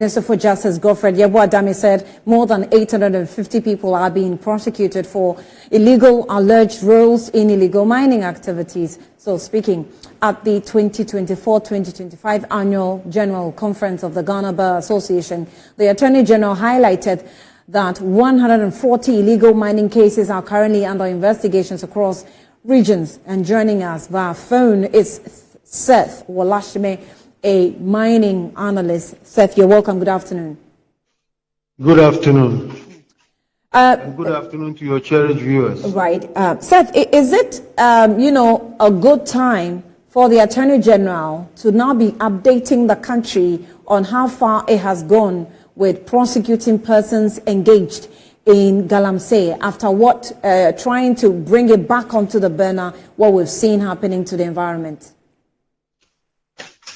Minister for Justice Godfred Yeboah-Dame said more than 850 people are being prosecuted for illegal alleged roles in illegal mining activities. So speaking at the 2024-2025 Annual General Conference of the Ghana Bar Association, the Attorney General highlighted that 140 illegal mining cases are currently under investigations across regions. And joining us via phone is Seth Wolashime, a mining analyst. Seth, you're welcome. Good afternoon. Good afternoon. And good afternoon to your cherished viewers. Right. Seth, is it, a good time for the Attorney General to now be updating the country on how far it has gone with prosecuting persons engaged in Galamsey after trying to bring it back onto the burner, what we've seen happening to the environment?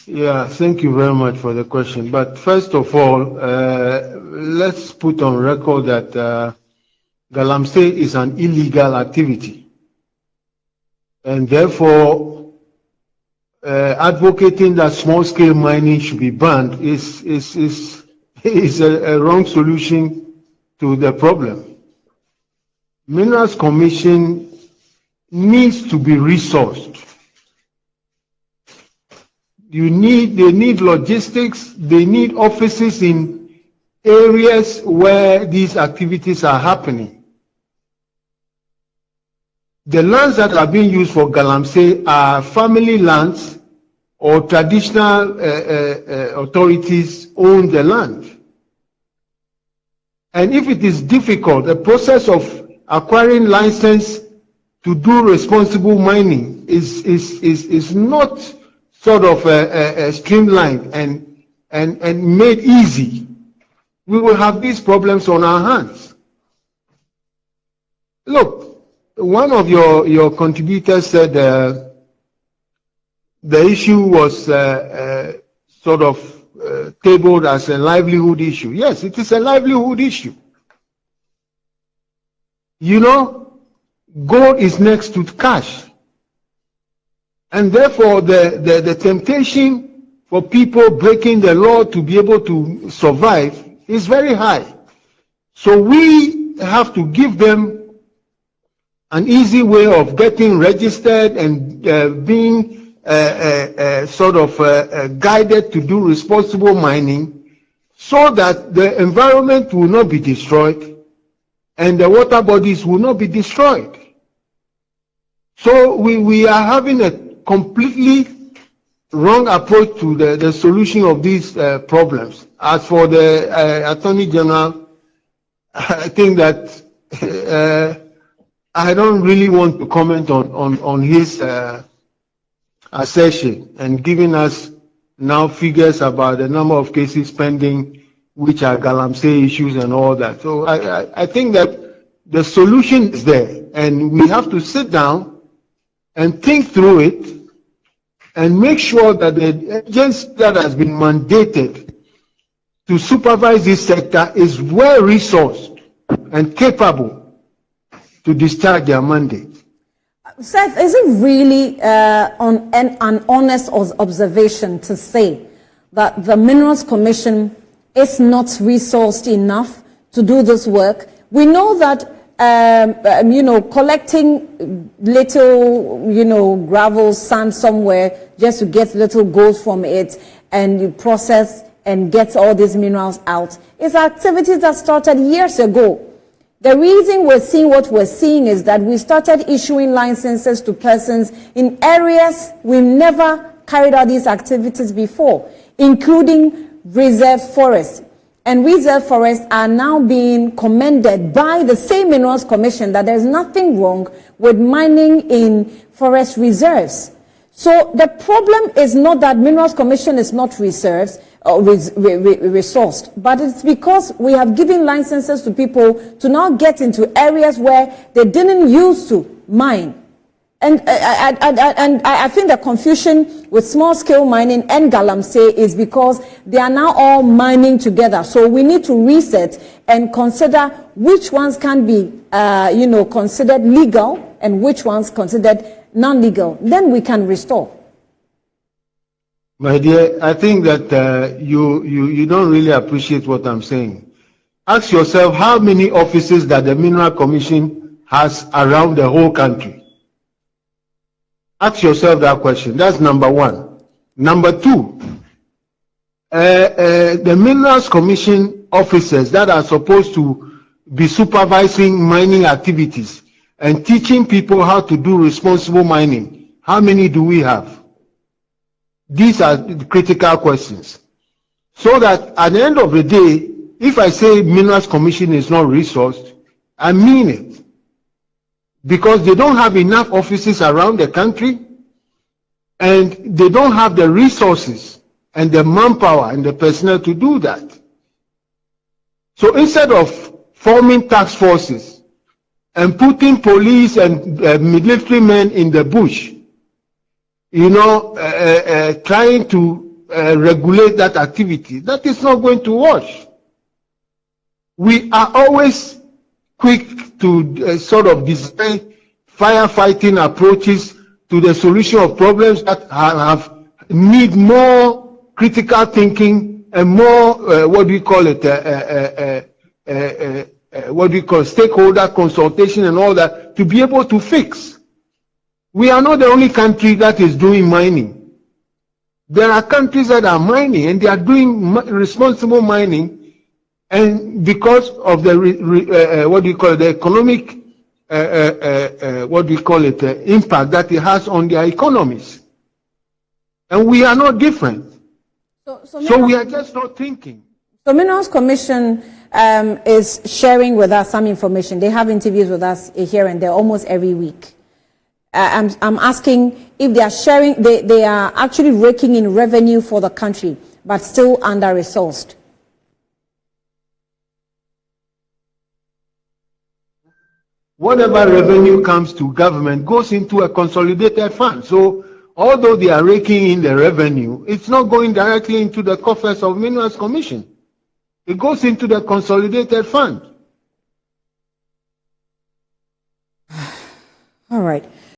Yeah, thank you very much for the question. But first of all, let's put on record that Galamsey is an illegal activity. And therefore, advocating that small-scale mining should be banned is a wrong solution to the problem. Minerals Commission needs to be resourced. They need logistics, they need offices in areas where these activities are happening. The lands that are being used for Galamsey are family lands or traditional authorities own the land. And if it is difficult, the process of acquiring license to do responsible mining is not sort of streamlined and made easy, we will have these problems on our hands. Look, one of your contributors said the issue was sort of tabled as a livelihood issue. Yes, it is a livelihood issue. You know, gold is next to cash. And therefore, the temptation for people breaking the law to be able to survive is very high. So we have to give them an easy way of getting registered and being sort of guided to do responsible mining so that the environment will not be destroyed and the water bodies will not be destroyed. So we are having a completely wrong approach to the solution of these problems. As for the Attorney General, I think that I don't really want to comment on his assertion and giving us now figures about the number of cases pending, which are Galamsey issues and all that. So I think that the solution is there, and we have to sit down and think through it and make sure that the agency that has been mandated to supervise this sector is well resourced and capable to discharge their mandate. Seth, is it really an honest observation to say that the Minerals Commission is not resourced enough to do this work? We know that collecting little, gravel, sand somewhere just to get little gold from it and you process and get all these minerals out is activities that started years ago. The reason we're seeing what we're seeing is that we started issuing licenses to persons in areas we never carried out these activities before, including reserve forests. And reserve forests are now being commended by the same Minerals Commission that there's nothing wrong with mining in forest reserves. So the problem is not that Minerals Commission is not resourced, but it's because we have given licenses to people to now get into areas where they didn't used to mine. And I think the confusion with small-scale mining and Galamsey is because they are now all mining together. So we need to reset and consider which ones can be, considered legal and which ones considered non-legal. Then we can restore. My dear, I think that you don't really appreciate what I'm saying. Ask yourself how many offices that the Mineral Commission has around the whole country. Ask yourself that question. That's number one. Number two, the Minerals Commission officers that are supposed to be supervising mining activities and teaching people how to do responsible mining, how many do we have? These are the critical questions. So that at the end of the day, if I say Minerals Commission is not resourced, I mean it. Because they don't have enough offices around the country, and they don't have the resources and the manpower and the personnel to do that. So instead of forming task forces and putting police and military men in the bush, trying to regulate that activity, that is not going to wash. We are always quick to sort of design firefighting approaches to the solution of problems that need more critical thinking and more stakeholder consultation and all that to be able to fix. We are not the only country that is doing mining. There are countries that are mining and they are doing responsible mining, and because of the the economic impact that it has on their economies. And we are not different. So we are just not thinking. The Minerals Commission is sharing with us some information. They have interviews with us here and there almost every week. I'm asking if they are sharing, they are actually raking in revenue for the country, but still under-resourced. Whatever revenue comes to government goes into a consolidated fund. So although they are raking in the revenue, it's not going directly into the coffers of Minerals Commission. It goes into the consolidated fund. All right.